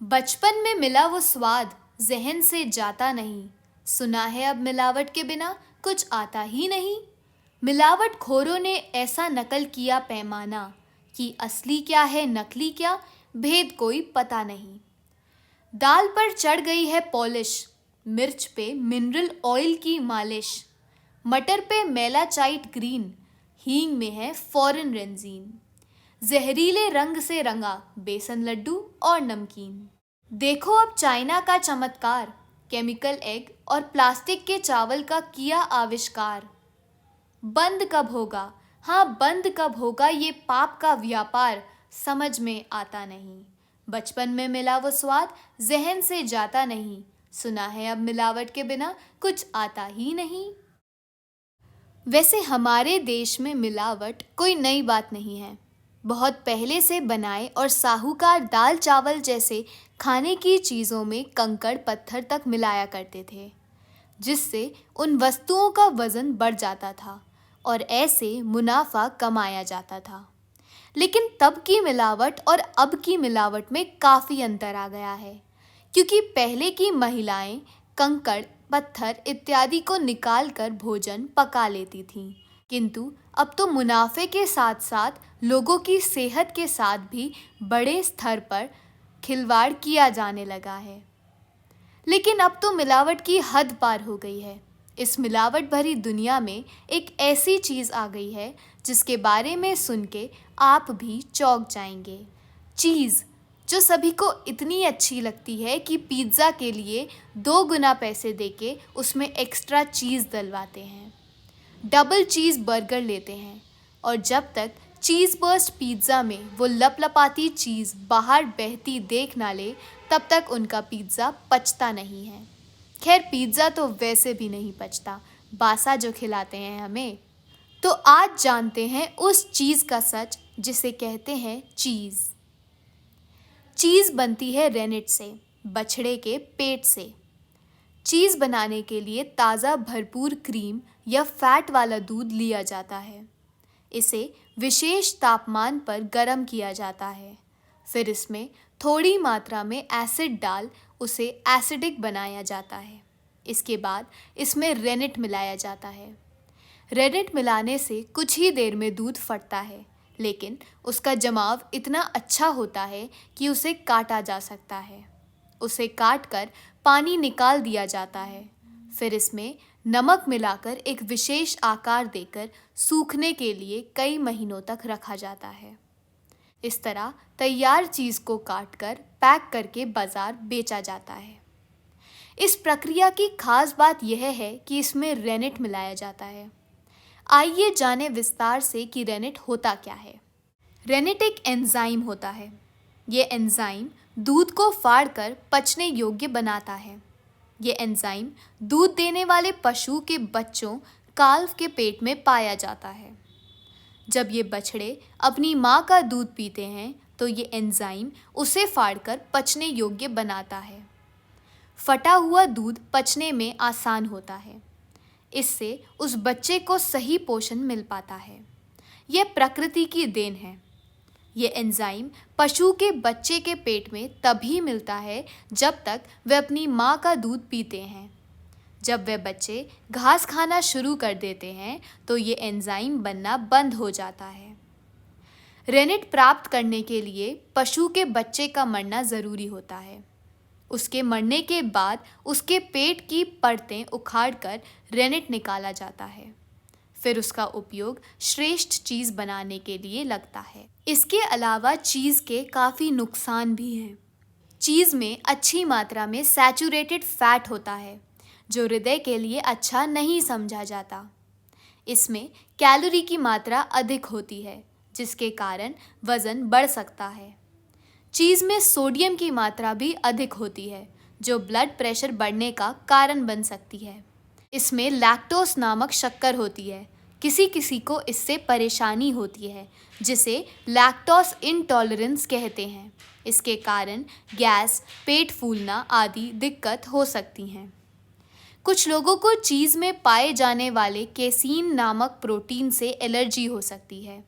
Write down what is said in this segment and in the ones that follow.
बचपन में मिला वो स्वाद ज़हन से जाता नहीं। सुना है अब मिलावट के बिना कुछ आता ही नहीं। मिलावट खोरों ने ऐसा नकल किया पैमाना कि असली क्या है नकली क्या भेद कोई पता नहीं। दाल पर चढ़ गई है पॉलिश, मिर्च पे मिनरल ऑयल की मालिश, मटर पे मेलाचाइट ग्रीन, हींग में है फॉरेन रेंजीन। जहरीले रंग से रंगा बेसन लड्डू और नमकीन। देखो अब चाइना का चमत्कार, केमिकल एग और प्लास्टिक के चावल का किया आविष्कार। बंद कब होगा, हाँ बंद कब होगा ये पाप का व्यापार, समझ में आता नहीं। बचपन में मिला वो स्वाद जहन से जाता नहीं। सुना है अब मिलावट के बिना कुछ आता ही नहीं। वैसे हमारे देश में मिलावट कोई नई बात नहीं है। बहुत पहले से बनाए और साहूकार दाल चावल जैसे खाने की चीज़ों में कंकड़ पत्थर तक मिलाया करते थे, जिससे उन वस्तुओं का वजन बढ़ जाता था और ऐसे मुनाफा कमाया जाता था। लेकिन तब की मिलावट और अब की मिलावट में काफ़ी अंतर आ गया है, क्योंकि पहले की महिलाएं कंकड़ पत्थर इत्यादि को निकालकर भोजन पका लेती थीं, किंतु अब तो मुनाफे के साथ साथ लोगों की सेहत के साथ भी बड़े स्तर पर खिलवाड़ किया जाने लगा है। लेकिन अब तो मिलावट की हद पार हो गई है। इस मिलावट भरी दुनिया में एक ऐसी चीज़ आ गई है जिसके बारे में सुन के आप भी चौंक जाएंगे। चीज़ जो सभी को इतनी अच्छी लगती है कि पिज़्ज़ा के लिए 2 गुना पैसे देके उसमें एक्स्ट्रा चीज़ डलवाते हैं, डबल चीज़ बर्गर लेते हैं, और जब तक चीज़ बर्स्ट पिज़्ज़ा में वो लपलपाती चीज़ बाहर बहती देख ना ले तब तक उनका पिज़्ज़ा पचता नहीं है। खैर पिज़्ज़ा तो वैसे भी नहीं पचता, बासा जो खिलाते हैं हमें। तो आज जानते हैं उस चीज़ का सच जिसे कहते हैं चीज़। चीज़ बनती है रेनेट से, बछड़े के पेट से। चीज़ बनाने के लिए ताज़ा भरपूर क्रीम या फैट वाला दूध लिया जाता है। इसे विशेष तापमान पर गर्म किया जाता है। फिर इसमें थोड़ी मात्रा में एसिड डाल उसे एसिडिक बनाया जाता है। इसके बाद इसमें रेनेट मिलाया जाता है। रेनेट मिलाने से कुछ ही देर में दूध फटता है, लेकिन उसका जमाव इतना अच्छा होता है कि उसे काटा जा सकता है। उसे काट कर पानी निकाल दिया जाता है। फिर इसमें नमक मिलाकर एक विशेष आकार देकर सूखने के लिए कई महीनों तक रखा जाता है। इस तरह तैयार चीज़ को काटकर पैक करके बाजार बेचा जाता है। इस प्रक्रिया की खास बात यह है कि इसमें रेनेट मिलाया जाता है। आइए जाने विस्तार से कि रेनेट होता क्या है। रेनेट एक एंजाइम होता है। ये एंजाइम दूध को फाड़कर पचने योग्य बनाता है। ये एंजाइम दूध देने वाले पशु के बच्चों काल्व के पेट में पाया जाता है। जब ये बछड़े अपनी माँ का दूध पीते हैं तो ये एंजाइम उसे फाड़कर पचने योग्य बनाता है। फटा हुआ दूध पचने में आसान होता है। इससे उस बच्चे को सही पोषण मिल पाता है। यह प्रकृति की देन है। ये एंजाइम पशु के बच्चे के पेट में तभी मिलता है जब तक वे अपनी माँ का दूध पीते हैं। जब वे बच्चे घास खाना शुरू कर देते हैं तो ये एंजाइम बनना बंद हो जाता है। रेनेट प्राप्त करने के लिए पशु के बच्चे का मरना ज़रूरी होता है। उसके मरने के बाद उसके पेट की परतें उखाड़कर रेनेट निकाला जाता है। फिर उसका उपयोग श्रेष्ठ चीज़ बनाने के लिए लगता है। इसके अलावा चीज़ के काफ़ी नुकसान भी हैं। चीज़ में अच्छी मात्रा में सैचुरेटेड फैट होता है, जो हृदय के लिए अच्छा नहीं समझा जाता। इसमें कैलोरी की मात्रा अधिक होती है, जिसके कारण वज़न बढ़ सकता है। चीज़ में सोडियम की मात्रा भी अधिक होती है, जो ब्लड प्रेशर बढ़ने का कारण बन सकती है। इसमें लैक्टोस नामक शक्कर होती है। किसी किसी को इससे परेशानी होती है, जिसे लैक्टोस इंटॉलरेंस कहते हैं। इसके कारण गैस, पेट फूलना आदि दिक्कत हो सकती हैं। कुछ लोगों को चीज़ में पाए जाने वाले केसीन नामक प्रोटीन से एलर्जी हो सकती है।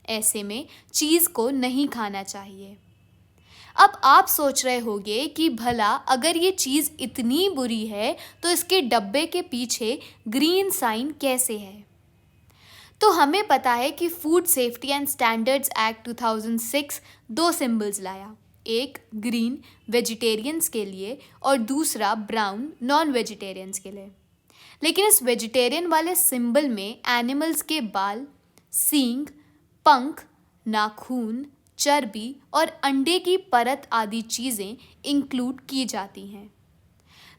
ऐसे में चीज़ को नहीं खाना चाहिए। अब आप सोच रहे होंगे कि भला अगर ये चीज़ इतनी बुरी है तो इसके डब्बे के पीछे ग्रीन साइन कैसे है। तो हमें पता है कि food safety and standards act 2006 दो सिंबल्स लाया, एक ग्रीन वेजिटेरियंस के लिए और दूसरा ब्राउन नॉन वेजिटेरियंस के लिए। लेकिन इस वेजिटेरियन वाले सिंबल में एनिमल्स के बाल, सींग, पंख, नाखून, चर्बी और अंडे की परत आदि चीज़ें इंक्लूड की जाती हैं।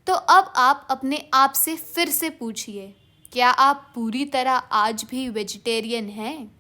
तो अब आप अपने आप से फिर से पूछिए, क्या आप पूरी तरह आज भी वेजिटेरियन हैं?